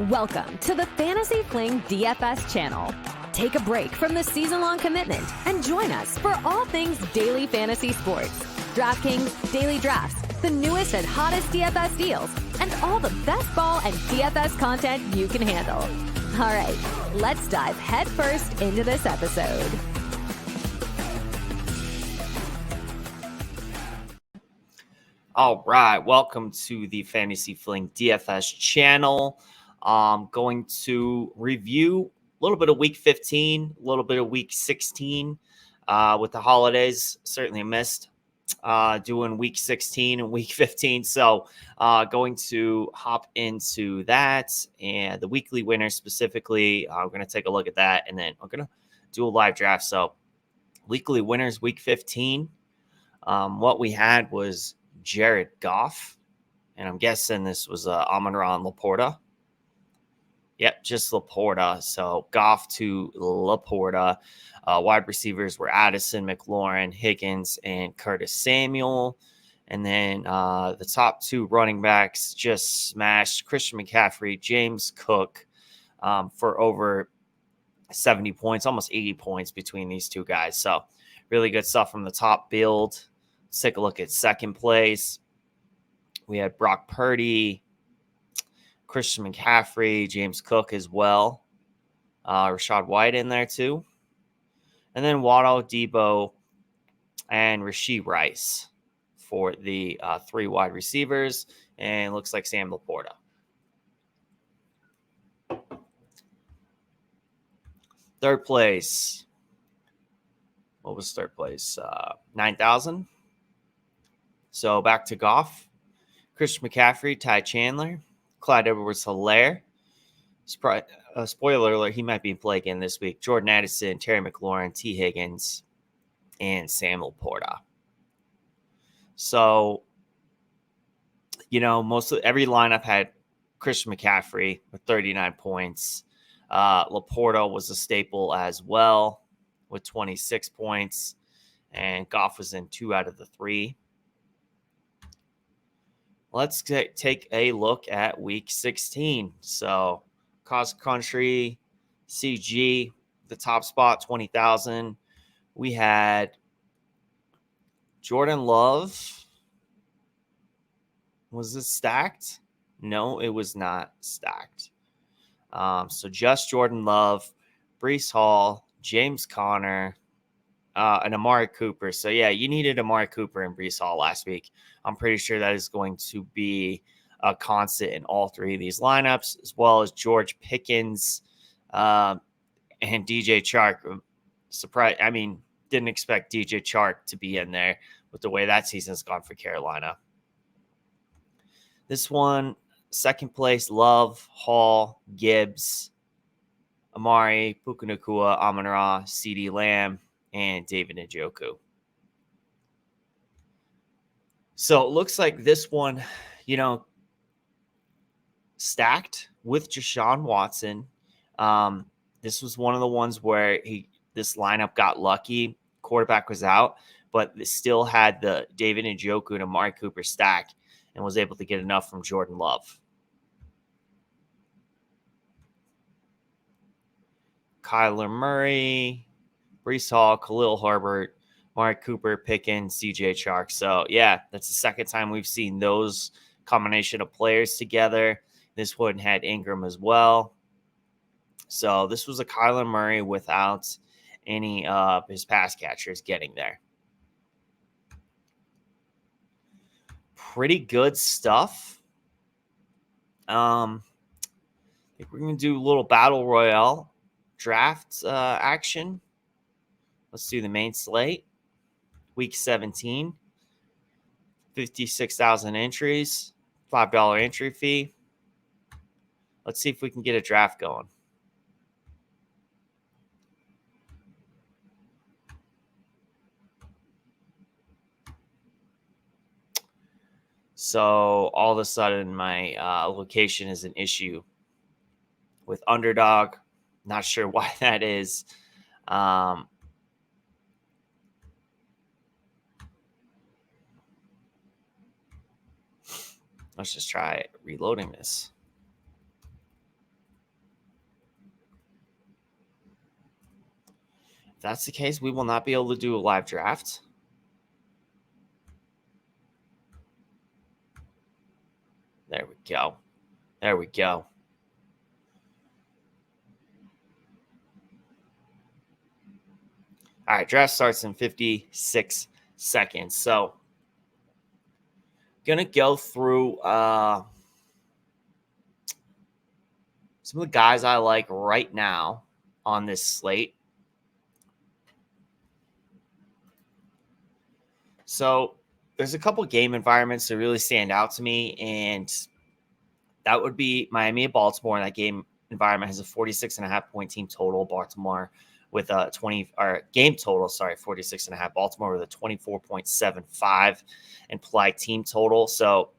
Welcome to the FantasyFling DFS channel. Take a break from the season-long commitment and join us for all things daily fantasy sports. DraftKings, daily drafts, the newest and hottest DFS deals, and all the best ball and DFS content you can handle. All right, let's dive headfirst into this episode. All right, welcome to the FantasyFling DFS channel. Going to review a little bit of Week 15, a little bit of Week 16 with the holidays. Certainly missed doing Week 16 and Week 15. So going to hop into that and the weekly winners specifically. We're going to take a look at that, and then we're going to do a live draft. So weekly winners, Week 15. What we had was Jared Goff, and I'm guessing this was Amon-Ra and Laporta. Yep, just Laporta. So Goff to Laporta. Wide receivers were Addison, McLaurin, Higgins, and Curtis Samuel. And then the top two running backs just smashed Christian McCaffrey, James Cook for over 70 points, almost 80 points between these two guys. So really good stuff from the top build. Let's take a look at second place. We had Brock Purdy, Christian McCaffrey, James Cook as well. Rashad White in there too. And then Waddle, Debo, and Rashee Rice for the three wide receivers. And looks like Sam Laporta. Third place. What was third place? 9,000. So back to Goff. Christian McCaffrey, Ty Chandler, Clyde Edwards-Helaire. Spoiler alert, he might be in play again this week. Jordan Addison, Terry McLaurin, T. Higgins, and Sam Laporta. So, every lineup had Christian McCaffrey with 39 points. Laporta was a staple as well with 26 points. And Goff was in 2 out of the 3. Let's take a look at Week 16. So, Cross Country, CG, the top spot, 20,000. We had Jordan Love. Was this stacked? No, it was not stacked. So just Jordan Love, Breece Hall, James Conner, and Amari Cooper. So, yeah, you needed Amari Cooper and Breece Hall last week. I'm pretty sure that is going to be a constant in all three of these lineups, as well as George Pickens and DJ Chark. Surprise! I mean, didn't expect DJ Chark to be in there with the way that season's gone for Carolina. This one, second place, Love, Hall, Gibbs, Amari, Puka Nacua, Amon-Ra, CeeDee Lamb, and David Njoku. So it looks like this one, stacked with Deshaun Watson. This was one of the ones where this lineup got lucky. Quarterback was out, but they still had the David Njoku and Amari Cooper stack and was able to get enough from Jordan Love. Kyler Murray, Breece Hall, Khalil Herbert, Amari Cooper, Pickens, DJ Chark. So, yeah, that's the second time we've seen those combination of players together. This one had Ingram as well. So, this was a Kyler Murray without any of his pass catchers getting there. Pretty good stuff. I think we're going to do a little Battle Royale draft action. Let's do the main slate. Week 17, 56,000 entries, $5 entry fee. Let's see if we can get a draft going. So all of a sudden, my location is an issue with Underdog. Not sure why that is. Let's just try reloading this. If that's the case, we will not be able to do a live draft. There we go. There we go. All right, draft starts in 56 seconds. So, going to go through some of the guys I like right now on this slate. So, there's a couple game environments that really stand out to me, and that would be Miami and Baltimore. And that game environment has a 46.5 point team total. Baltimore with a 46.5. Baltimore with a 24.75 implied team total. So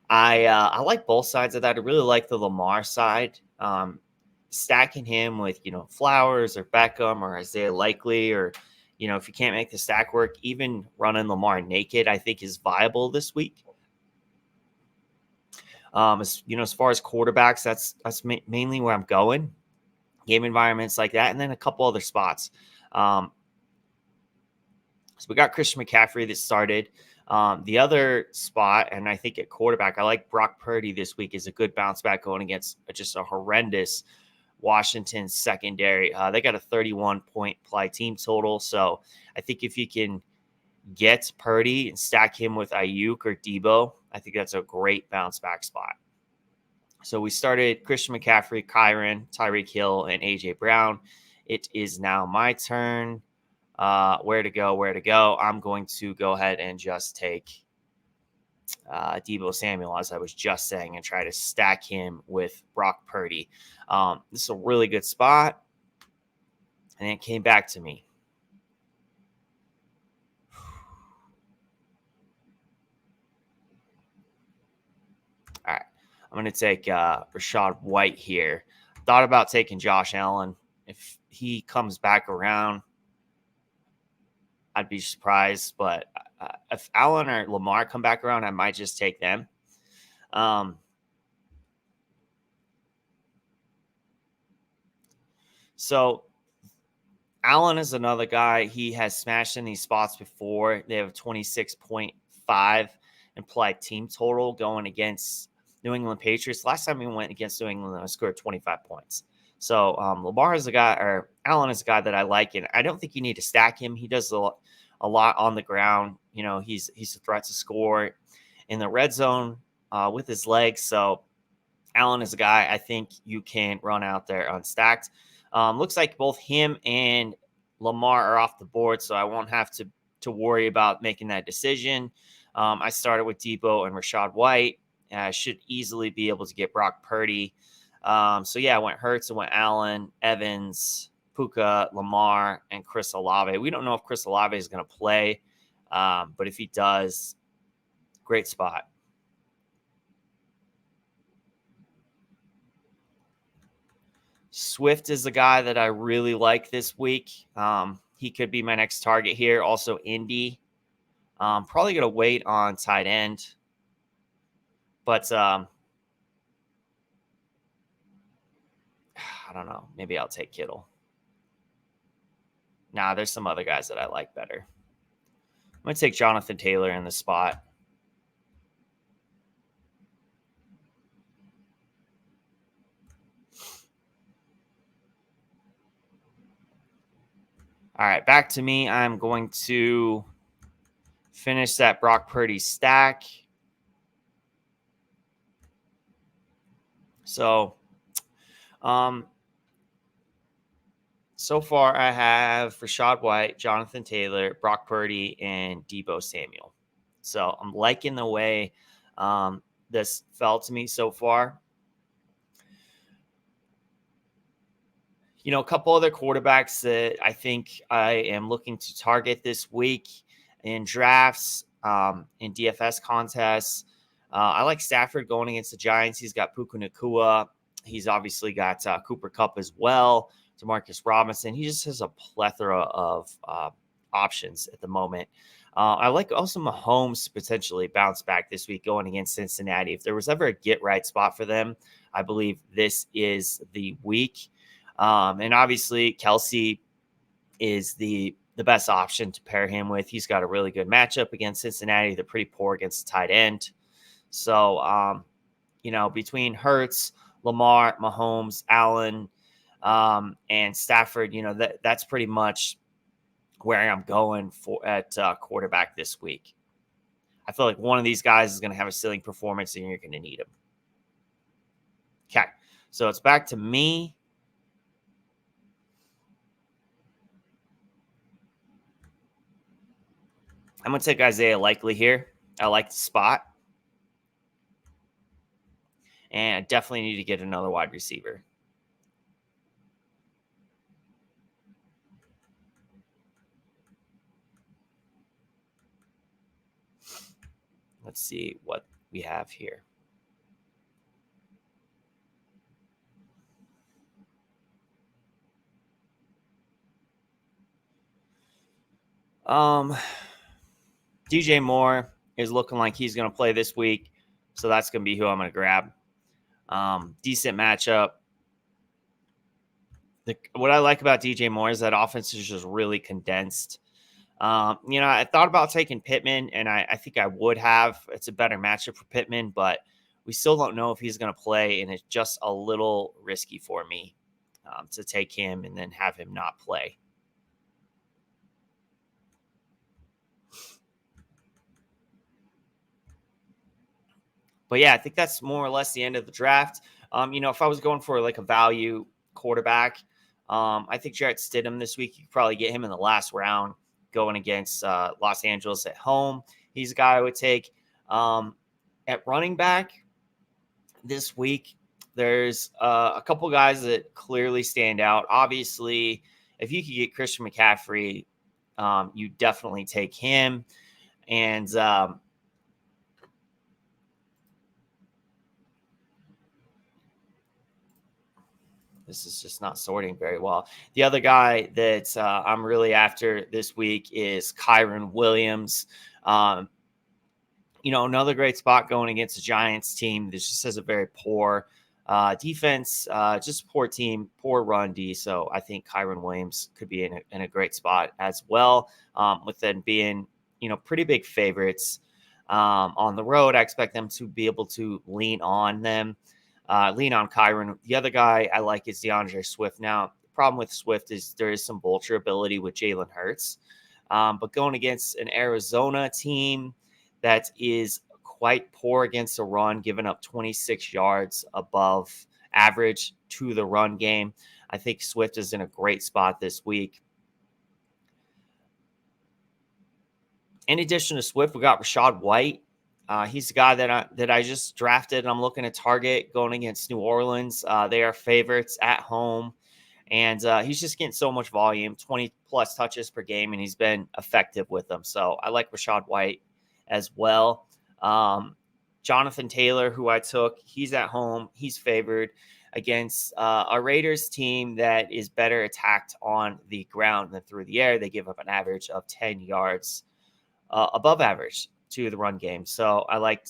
I like both sides of that. I really like the Lamar side. Stacking him with, Flowers or Beckham or Isaiah Likely, or, if you can't make the stack work, even running Lamar naked, I think is viable this week. As far as quarterbacks, that's mainly where I'm going. Game environments like that, and then a couple other spots. So we got Christian McCaffrey that started. The other spot, and I think at quarterback, I like Brock Purdy this week is a good bounce back going against just a horrendous Washington secondary. They got a 31-point play team total. So I think if you can get Purdy and stack him with Ayuk or Debo, I think that's a great bounce back spot. So we started Christian McCaffrey, Kyron, Tyreek Hill, and A.J. Brown. It is now my turn. Where to go? I'm going to go ahead and just take Debo Samuel, as I was just saying, and try to stack him with Brock Purdy. This is a really good spot, and it came back to me. All right. I'm going to take Rachaad White here. Thought about taking Josh Allen. If he comes back around, I'd be surprised. But if Allen or Lamar come back around, I might just take them. So Allen is another guy. He has smashed in these spots before. They have a 26.5 implied team total going against New England Patriots. Last time we went against New England, I scored 25 points. So Lamar is a guy, or Allen is a guy that I like, and I don't think you need to stack him. He does a lot on the ground. He's a threat to score in the red zone with his legs. So Allen is a guy I think you can run out there unstacked. Looks like both him and Lamar are off the board, so I won't have to worry about making that decision. I started with Debo and Rachaad White. I should easily be able to get Brock Purdy. So yeah, I went Hurts, I went Allen, Evans, Puka, Lamar, and Chris Olave. We don't know if Chris Olave is going to play, but if he does, great spot. Swift is the guy that I really like this week. He could be my next target here. Also, Indy. Probably going to wait on tight end. But I don't know. Maybe I'll take Kittle. Nah, there's some other guys that I like better. I'm going to take Jonathan Taylor in the spot. All right, back to me. I'm going to finish that Brock Purdy stack. So, so far I have Rachaad White, Jonathan Taylor, Brock Purdy, and Debo Samuel. So I'm liking the way this fell to me so far. A couple other quarterbacks that I think I am looking to target this week in drafts, in DFS contests. I like Stafford going against the Giants. He's got Puka Nacua. He's obviously got Cooper Kupp as well, Demarcus Robinson. He just has a plethora of options at the moment. I like also Mahomes to potentially bounce back this week going against Cincinnati. If there was ever a get-right spot for them, I believe this is the week. And obviously, Kelsey is the best option to pair him with. He's got a really good matchup against Cincinnati. They're pretty poor against the tight end. So, between Hurts, Lamar, Mahomes, Allen, and Stafford, that's pretty much where I'm going for at quarterback this week. I feel like one of these guys is going to have a ceiling performance and you're going to need him. Okay, so it's back to me. I'm going to take Isaiah Likely here. I like the spot. And I definitely need to get another wide receiver. Let's see what we have here. DJ Moore is looking like he's going to play this week, so that's going to be who I'm going to grab. Decent matchup. What I like about DJ Moore is that offense is just really condensed. I thought about taking Pittman, and I think I would have. It's a better matchup for Pittman, but we still don't know if he's going to play, and it's just a little risky for me to take him and then have him not play. But yeah, I think that's more or less the end of the draft. If I was going for like a value quarterback, I think Jarrett Stidham this week, you could probably get him in the last round going against Los Angeles at home. He's a guy I would take. At running back this week, there's a couple guys that clearly stand out. Obviously, if you could get Christian McCaffrey, you definitely take him. And this is just not sorting very well. The other guy that I'm really after this week is Kyron Williams. Another great spot going against the Giants team. This just has a very poor defense, just poor team, poor run D. So I think Kyron Williams could be in a great spot as well, with them being, pretty big favorites on the road. I expect them to be able to lean on Kyron. The other guy I like is DeAndre Swift. Now, the problem with Swift is there is some vulture ability with Jalen Hurts. But going against an Arizona team that is quite poor against the run, giving up 26 yards above average to the run game, I think Swift is in a great spot this week. In addition to Swift, we got Rachaad White. He's the guy that I just drafted, and I'm looking at target going against New Orleans. They are favorites at home, and he's just getting so much volume, 20-plus touches per game, and he's been effective with them. So I like Rachaad White as well. Jonathan Taylor, who I took, he's at home. He's favored against a Raiders team that is better attacked on the ground than through the air. They give up an average of 10 yards above average to the run game. So I like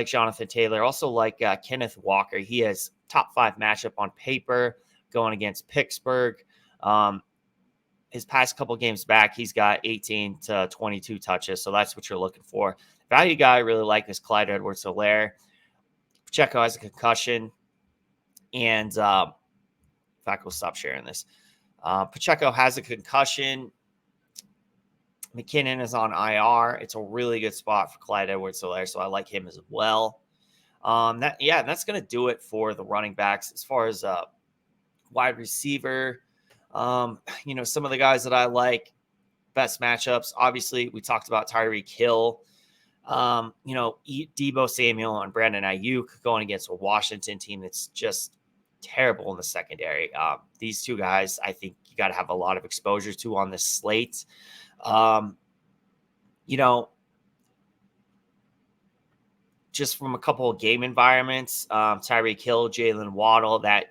Jonathan Taylor. Also like Kenneth Walker. He has top 5 matchup on paper going against Pittsburgh. His past couple games back, he's got 18 to 22 touches. So that's what you're looking for. Value guy I really like is Clyde Edwards-Helaire. Pacheco has a concussion. And in fact, we'll stop sharing this. Pacheco has a concussion. McKinnon is on IR. It's a really good spot for Clyde Edwards-Helaire, so I like him as well. That's going to do it for the running backs. As far as wide receiver, some of the guys that I like, best matchups, obviously, we talked about Tyreek Hill. Deebo Samuel and Brandon Ayuk going against a Washington team that's just terrible in the secondary. These two guys, I think you got to have a lot of exposure to on this slate. Just from a couple of game environments, Tyreek Hill, Jalen Waddle, that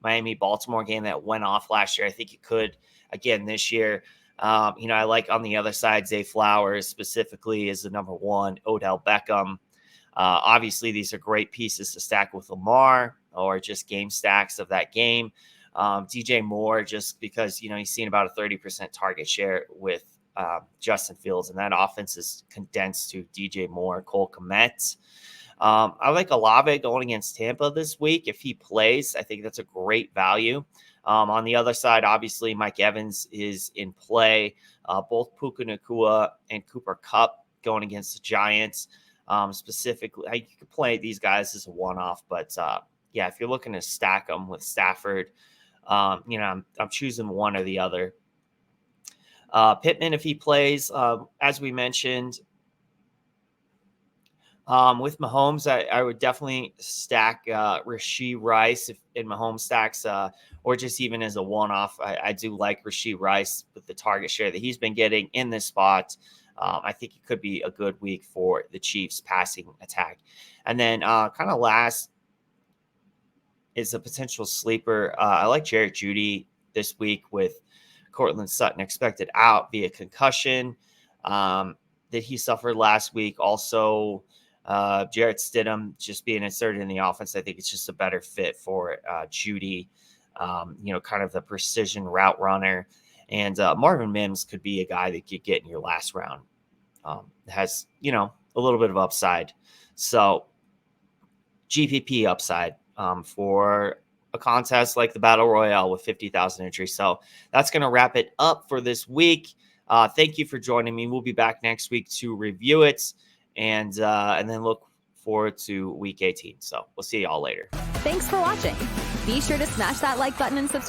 Miami-Baltimore game that went off last year, I think it could again this year. I like on the other side, Zay Flowers specifically is the number 1, Odell Beckham. Obviously, these are great pieces to stack with Lamar or just game stacks of that game. DJ Moore, just because, he's seen about a 30% target share with Justin Fields, and that offense is condensed to DJ Moore, Cole Kmet. I like Olave going against Tampa this week. If he plays, I think that's a great value. On the other side, obviously, Mike Evans is in play. Both Puka Nacua and Cooper Kupp going against the Giants. Specifically, you could play these guys as a one-off, but yeah, if you're looking to stack them with Stafford, I'm choosing one or the other. Pittman, if he plays, as we mentioned, with Mahomes, I would definitely stack Rashee Rice if in Mahomes stacks, or just even as a one-off. I do like Rashee Rice with the target share that he's been getting in this spot. I think it could be a good week for the Chiefs passing attack. And then kind of last is a potential sleeper. I like Jarrett Jeudy this week with Cortland Sutton expected out via concussion that he suffered last week. Also, Jarrett Stidham just being inserted in the offense, I think it's just a better fit for Jeudy, kind of the precision route runner. And Marvin Mims could be a guy that you get in your last round. Has, a little bit of upside. So GPP upside for a contest like the Battle Royale with 50,000 entries. So that's going to wrap it up for this week. Thank you for joining me. We'll be back next week to review it and then look forward to week 18. So we'll see y'all later. Thanks for watching. Be sure to smash that like button and subscribe.